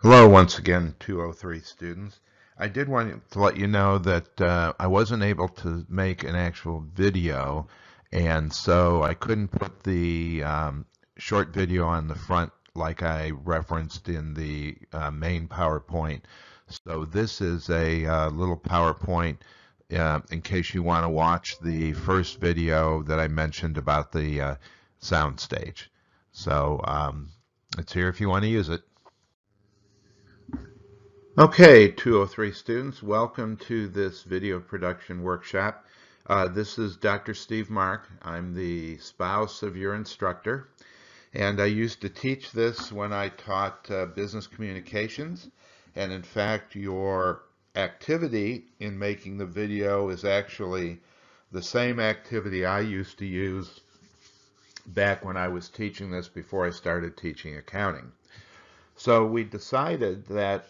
Hello once again, 203 students. I did want to let you know that I wasn't able to make an actual video, and so I couldn't put the short video on the front like I referenced in the main PowerPoint. So this is a little PowerPoint in case you want to watch the first video that I mentioned about the sound stage. So it's here if you want to use it. Okay, 203 students, welcome to this video production workshop. This is Dr. Steve Mark. I'm the spouse of your instructor, and I used to teach this when I taught business communications. And in fact, your activity in making the video is actually the same activity I used to use back when I was teaching this before I started teaching accounting. So we decided that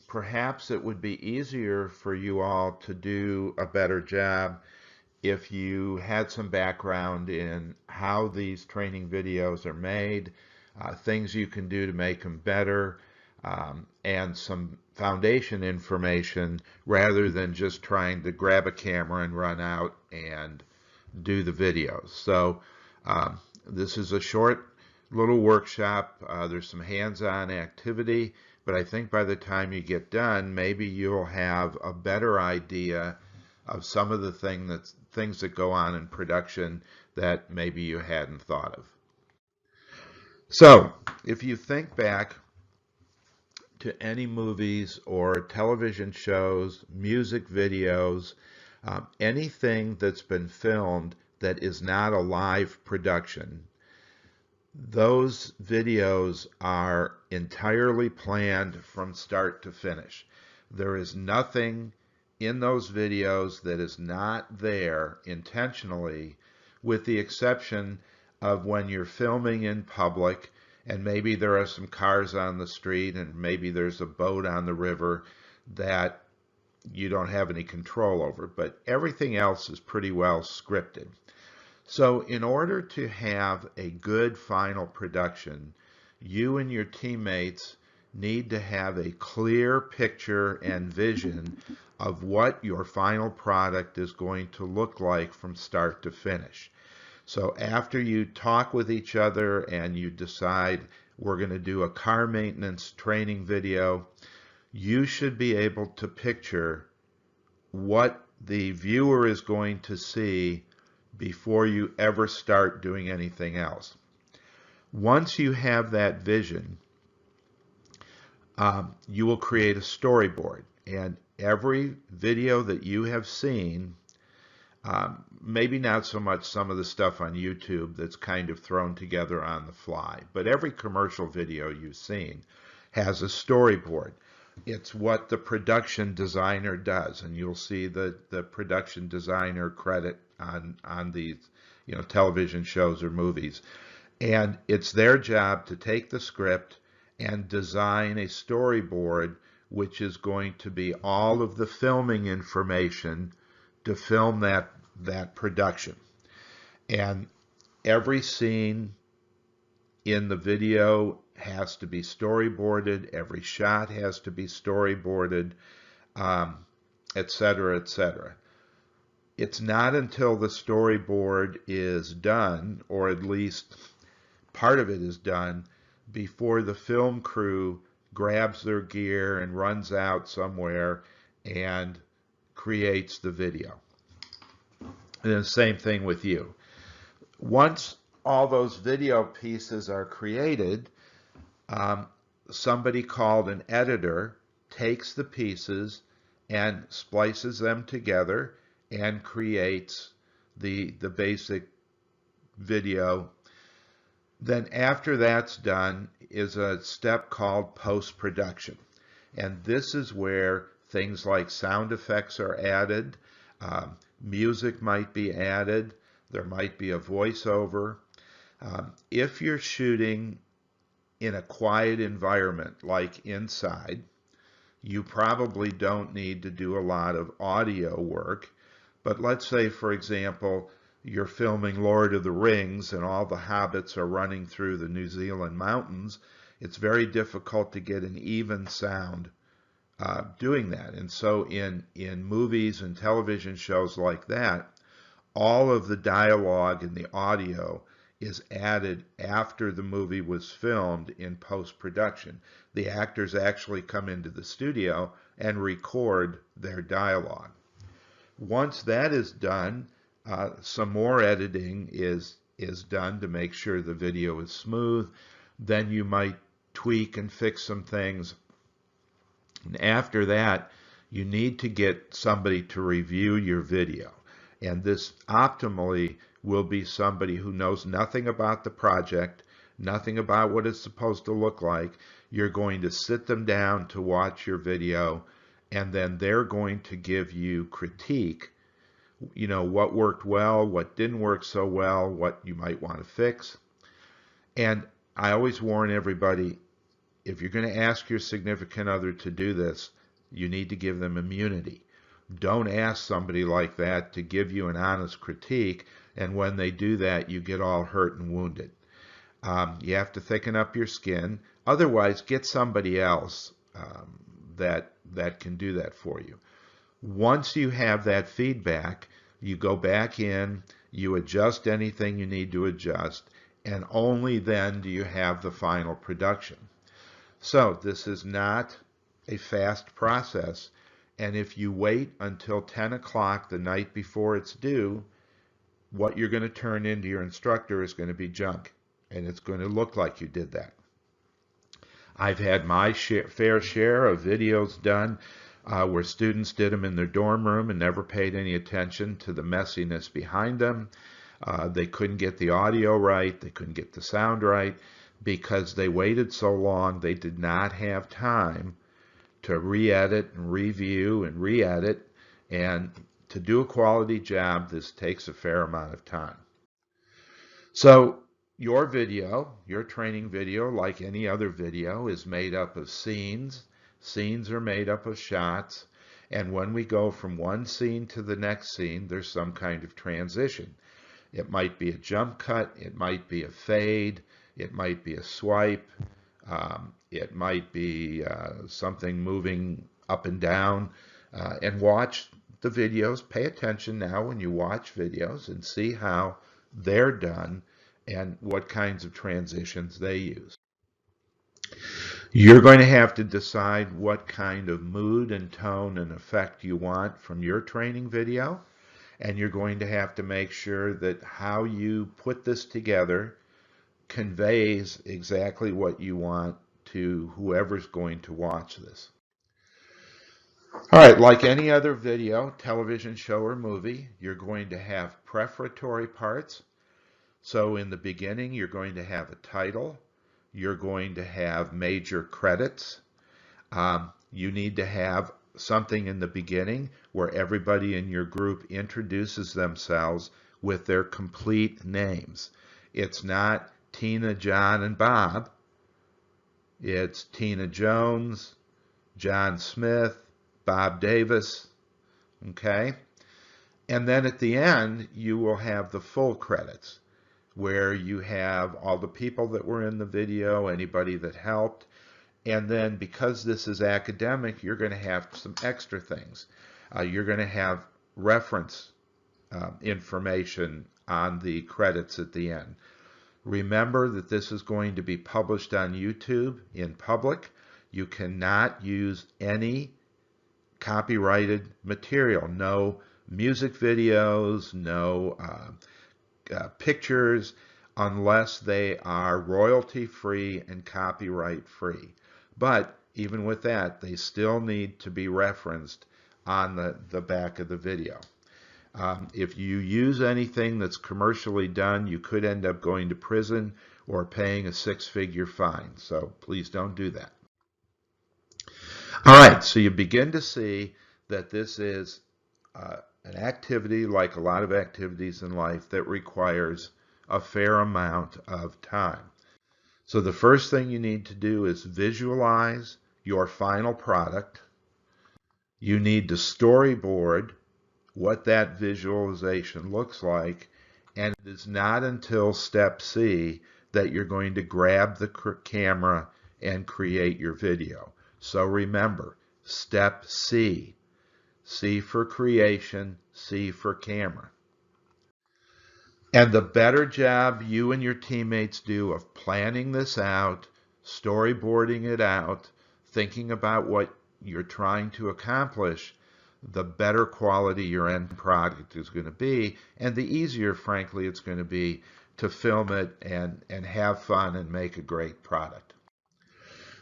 perhaps it would be easier for you all to do a better job if you had some background in how these training videos are made, things you can do to make them better, and some foundation information rather than just trying to grab a camera and run out and do the videos. So this is a short little workshop. There's some hands-on activity, but I think by the time you get done, maybe you'll have a better idea of some of the things that go on in production that maybe you hadn't thought of. So if you think back to any movies or television shows, music videos, anything that's been filmed that is not a live production, those videos are entirely planned from start to finish. There is nothing in those videos that is not there intentionally, with the exception of when you're filming in public and maybe there are some cars on the street and maybe there's a boat on the river that you don't have any control over, but everything else is pretty well scripted. So in order to have a good final production, you and your teammates need to have a clear picture and vision of what your final product is going to look like from start to finish. So after you talk with each other and you decide we're going to do a car maintenance training video, you should be able to picture what the viewer is going to see before you ever start doing anything else. Once you have that vision, you will create a storyboard, and every video that you have seen, maybe not so much some of the stuff on YouTube that's kind of thrown together on the fly, but every commercial video you've seen has a storyboard. It's what the production designer does, and you'll see the production designer credit on these, television shows or movies. And it's their job to take the script and design a storyboard, which is going to be all of the filming information to film that production. And every scene in the video has to be storyboarded, every shot has to be storyboarded, etc., etc. It's not until the storyboard is done, or at least part of it is done, before the film crew grabs their gear and runs out somewhere and creates the video. And the same thing with you. Once all those video pieces are created, somebody called an editor takes the pieces and splices them together and creates the basic video. Then after that's done is a step called post-production. And this is where things like sound effects are added, music might be added, there might be a voiceover. If you're shooting in a quiet environment like inside, you probably don't need to do a lot of audio work. But let's say, for example, you're filming Lord of the Rings and all the hobbits are running through the New Zealand mountains. it's very difficult to get an even sound doing that. And so in movies and television shows like that, all of the dialogue and the audio is added after the movie was filmed in post-production. The actors actually come into the studio and record their dialogue. Once that is done, some more editing is done to make sure the video is smooth. Then you might tweak and fix some things. And after that, you need to get somebody to review your video. And this optimally will be somebody who knows nothing about the project, nothing about what it's supposed to look like. You're going to sit them down to watch your video, and then they're going to give you critique, you know, what worked well, what didn't work so well, what you might want to fix. And I always warn everybody, if you're going to ask your significant other to do this, you need to give them immunity. Don't ask somebody like that to give you an honest critique, and when they do that, you get all hurt and wounded. You have to thicken up your skin. Otherwise, get somebody else that can do that for you. Once you have that feedback, you go back in, you adjust anything you need to adjust, and only then do you have the final production. So this is not a fast process, and if you wait until 10 o'clock the night before it's due, what you're going to turn into your instructor is going to be junk, and it's going to look like you did that. I've had my fair share of videos done where students did them in their dorm room and never paid any attention to the messiness behind them. They couldn't get the audio right, they couldn't get the sound right, because they waited so long they did not have time to re-edit and review and re-edit. And to do a quality job, this takes a fair amount of time. So your video, your training video, like any other video, is made up of scenes. Scenes are made up of shots. And when we go from one scene to the next scene, there's some kind of transition. It might be a jump cut, it might be a fade, it might be a swipe, it might be something moving up and down. And watch the videos. Pay attention now when you watch videos and see how they're done and what kinds of transitions they use. You're going to have to decide what kind of mood and tone and effect you want from your training video. And you're going to have to make sure that how you put this together conveys exactly what you want to whoever's going to watch this. All right, like any other video, television show, or movie, you're going to have prefatory parts. So in the beginning, you're going to have a title. You're going to have major credits. You need to have something in the beginning where everybody in your group introduces themselves with their complete names. It's not Tina, John, and Bob. It's Tina Jones, John Smith, Bob Davis, okay? And then at the end, you will have the full credits, where you have all the people that were in the video, anybody that helped, and then because this is academic, you're going to have some extra things. You're going to have reference information on the credits at the end. Remember that this is going to be published on YouTube in public. You cannot use any copyrighted material. No music videos, no pictures, unless they are royalty free and copyright free. But even with that, they still need to be referenced on the back of the video. If you use anything that's commercially done, you could end up going to prison or paying a six-figure fine. So please don't do that. All right, so you begin to see that this is an activity, like a lot of activities in life, that requires a fair amount of time. So the first thing you need to do is visualize your final product. You need to storyboard what that visualization looks like, and it is not until step C that you're going to grab the camera and create your video. So remember, step C. C for creation, C for camera. And the better job you and your teammates do of planning this out, storyboarding it out, thinking about what you're trying to accomplish, the better quality your end product is going to be, and the easier, frankly, it's going to be to film it and have fun and make a great product.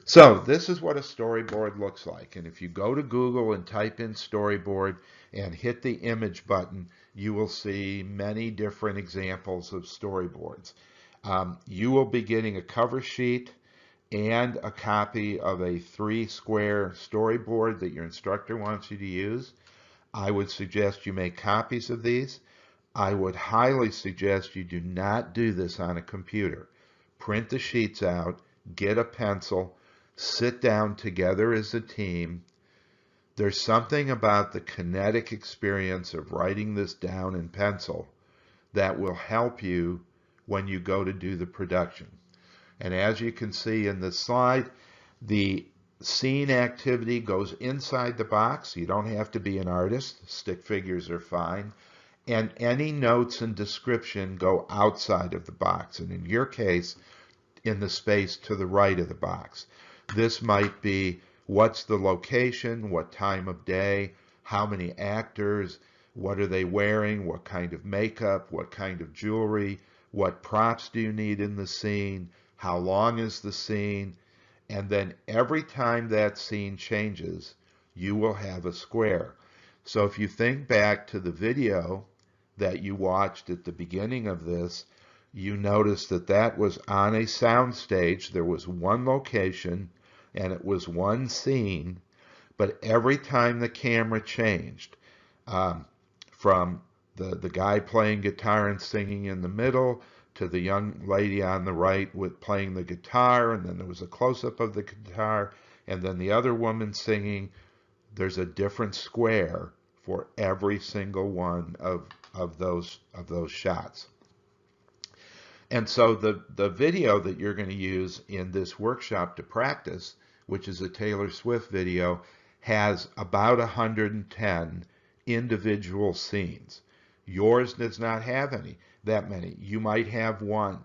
So this is what a storyboard looks like. And if you go to Google and type in storyboard and hit the image button, you will see many different examples of storyboards. You will be getting a cover sheet and a copy of a 3-square storyboard that your instructor wants you to use. I would suggest you make copies of these. I would highly suggest you do not do this on a computer. Print the sheets out, get a pencil, sit down together as a team. There's something about the kinetic experience of writing this down in pencil that will help you when you go to do the production. And as you can see in this slide, the scene activity goes inside the box. You don't have to be an artist. Stick figures are fine. And any notes and description go outside of the box. And in your case, in the space to the right of the box. This might be what's the location, what time of day, how many actors, what are they wearing, what kind of makeup, what kind of jewelry, what props do you need in the scene, how long is the scene, and then every time that scene changes, you will have a square. So if you think back to the video that you watched at the beginning of this, you notice that that was on a sound stage. There was one location and it was one scene, but every time the camera changed, from the guy playing guitar and singing in the middle to the young lady on the right with playing the guitar, and then there was a close-up of the guitar, and then the other woman singing, there's a different square for every single one of those shots. And so the video that you're going to use in this workshop to practice, which is a Taylor Swift video, has about 110 individual scenes. Yours does not have that many. You might have 1.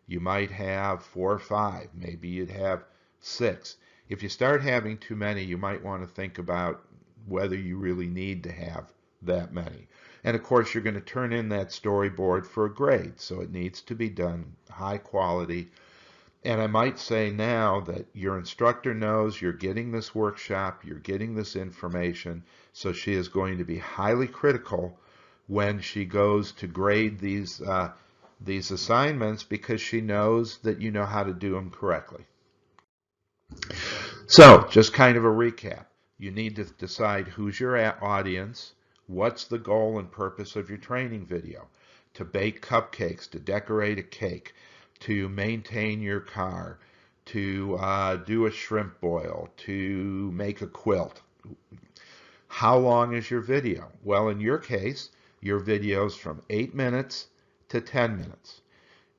You might have 4 or 5. Maybe you'd have 6. If you start having too many, you might want to think about whether you really need to have that many. And of course, you're going to turn in that storyboard for a grade, so it needs to be done high quality. And I might say now that your instructor knows you're getting this workshop, you're getting this information, so she is going to be highly critical when she goes to grade these assignments, because she knows that you know how to do them correctly. So, just kind of a recap. You need to decide who's your audience. What's the goal and purpose of your training video? To bake cupcakes, to decorate a cake, to maintain your car, to do a shrimp boil, to make a quilt. How long is your video? Well, in your case, your video's from 8 minutes to 10 minutes.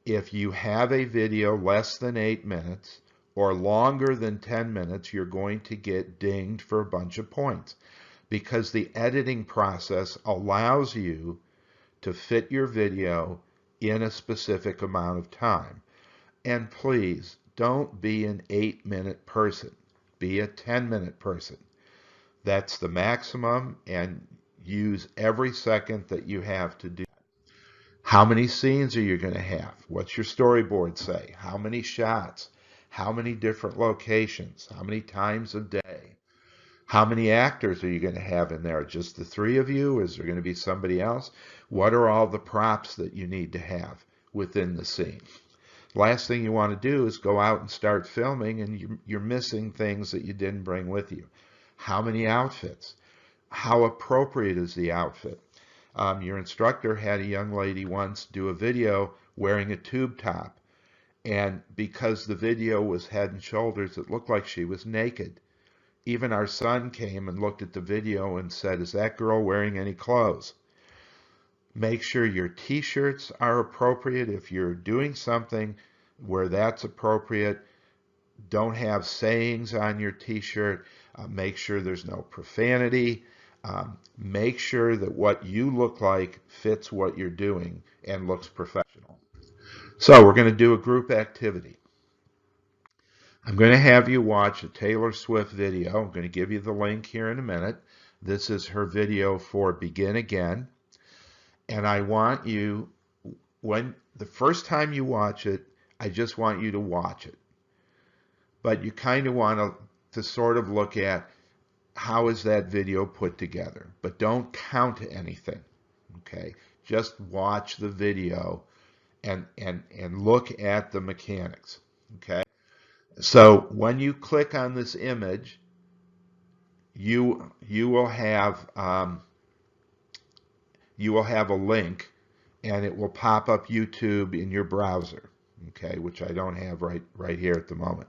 If you have a video less than 8 minutes or longer than 10 minutes, you're going to get dinged for a bunch of points, because the editing process allows you to fit your video in a specific amount of time. And please, don't be an 8-minute person. Be a 10-minute person. That's the maximum, and use every second that you have to do. How many scenes are you going to have? What's your storyboard say? How many shots? How many different locations? How many times a day? How many actors are you going to have in there? Just the 3 of you? Is there going to be somebody else? What are all the props that you need to have within the scene? Last thing you want to do is go out and start filming and you're missing things that you didn't bring with you. How many outfits? How appropriate is the outfit? Your instructor had a young lady once do a video wearing a tube top, and because the video was head and shoulders, it looked like she was naked. Even our son came and looked at the video and said, "Is that girl wearing any clothes?" Make sure your t-shirts are appropriate. If you're doing something where that's appropriate, Don't have sayings on your t-shirt. Make sure there's no profanity. Make sure that what you look like fits what you're doing and looks professional. So we're going to do a group activity. I'm going to have you watch a Taylor Swift video. I'm going to give you the link here in a minute. This is her video for Begin Again. And I want you, when the first time you watch it, I just want you to watch it. But you kind of want to sort of look at how is that video put together. But don't count anything, okay? Just watch the video and look at the mechanics, okay? So when you click on this image, you will have a link, and it will pop up YouTube in your browser, okay, which I don't have right here at the moment.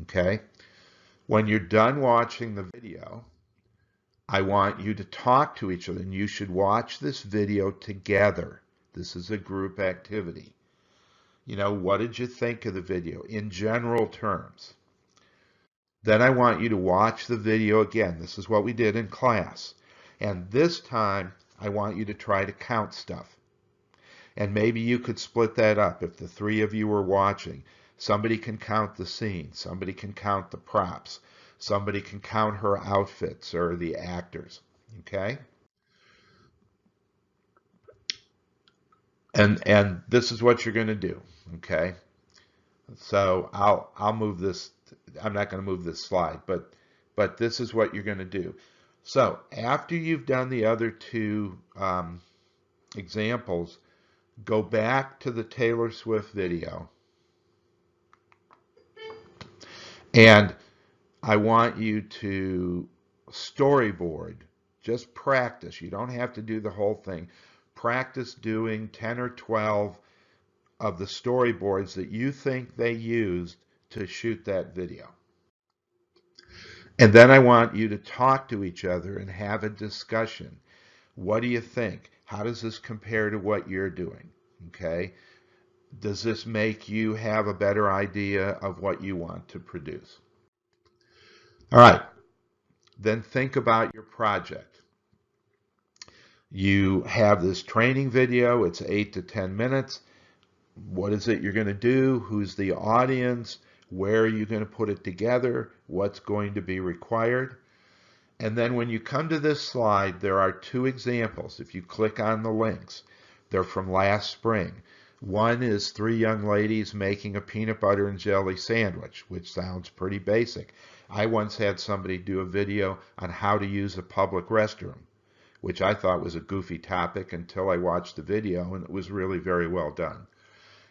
Okay, when you're done watching the video, I want you to talk to each other, and you should watch this video together. This is a group activity. You know, what did you think of the video in general terms? Then I want you to watch the video again. This is what we did in class. And this time, I want you to try to count stuff. And maybe you could split that up. If the three of you were watching, somebody can count the scene, somebody can count the props, somebody can count her outfits or the actors, okay? And this is what you're going to do, okay? So I'll move this. I'm not going to move this slide, but this is what you're going to do. So after you've done the other two examples, go back to the Taylor Swift video, and I want you to storyboard. Just practice. You don't have to do the whole thing. Practice doing 10 or 12 of the storyboards that you think they used to shoot that video. And then I want you to talk to each other and have a discussion. What do you think? How does this compare to what you're doing? Okay? Does this make you have a better idea of what you want to produce? All right. Then think about your project. You have this training video. It's 8 to 10 minutes. What is it you're going to do? Who's the audience? Where are you going to put it together? What's going to be required? And then when you come to this slide, there are two examples. If you click on the links, they're from last spring. One is 3 young ladies making a peanut butter and jelly sandwich, which sounds pretty basic. I once had somebody do a video on how to use a public restroom, which I thought was a goofy topic until I watched the video, and it was really very well done.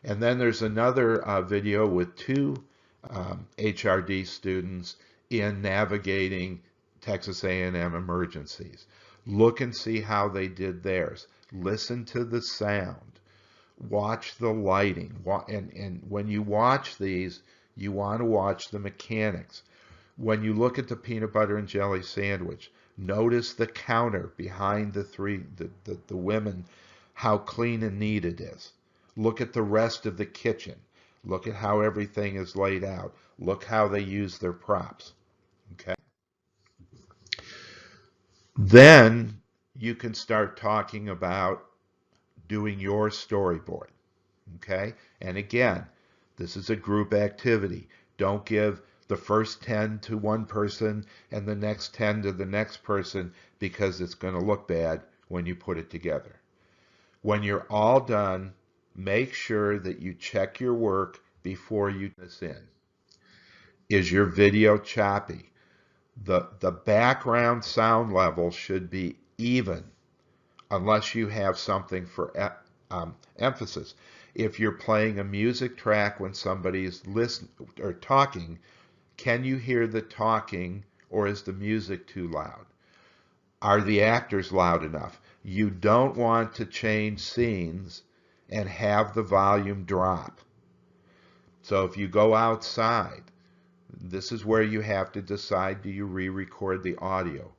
And then there's another video with 2 HRD students in navigating Texas A&M emergencies. Look and see how they did theirs. Listen to the sound. Watch the lighting. And when you watch these, you want to watch the mechanics. When you look at the peanut butter and jelly sandwich, notice the counter behind the women, how clean and neat it is. Look at the rest of the kitchen. Look at how everything is laid out. Look how they use their props. Okay? Then you can start talking about doing your storyboard. Okay? And again, this is a group activity. Don't give the first 10 to one person and the next 10 to the next person, because it's going to look bad when you put it together. When you're all done, make sure that you check your work before you put this in. Is your video choppy? The background sound level should be even, unless you have something for emphasis. If you're playing a music track when somebody's listening or talking, can you hear the talking, or is the music too loud? Are the actors loud enough? You don't want to change scenes and have the volume drop. So if you go outside, this is where you have to decide, do you re-record the audio?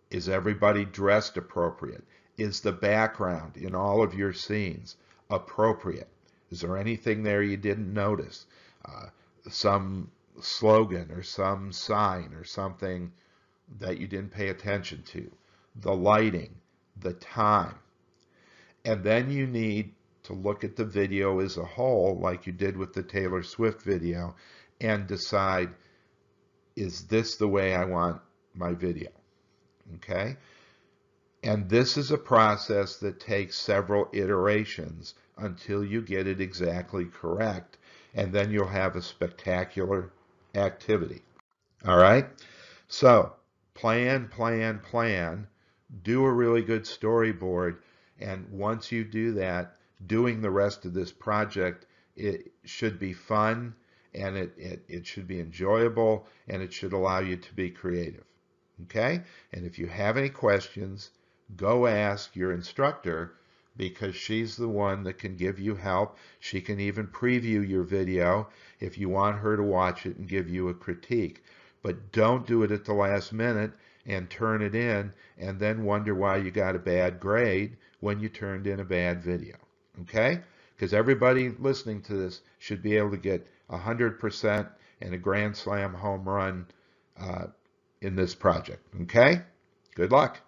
Is everybody dressed appropriate? Is the background in all of your scenes appropriate? Is there anything there you didn't notice? some slogan or some sign or something that you didn't pay attention to, the lighting, the time. And then you need to look at the video as a whole, like you did with the Taylor Swift video, and decide, is this the way I want my video? Okay? And this is a process that takes several iterations until you get it exactly correct, and then you'll have a spectacular activity. All right? So, plan, plan, plan. Do a really good storyboard, and once you do that, doing the rest of this project, it should be fun, and it should be enjoyable, and it should allow you to be creative. Okay? And if you have any questions, go ask your instructor, because she's the one that can give you help. She can even preview your video if you want her to watch it and give you a critique. But don't do it at the last minute and turn it in and then wonder why you got a bad grade when you turned in a bad video. Okay? Because everybody listening to this should be able to get 100% and a Grand Slam home run in this project. Okay? Good luck.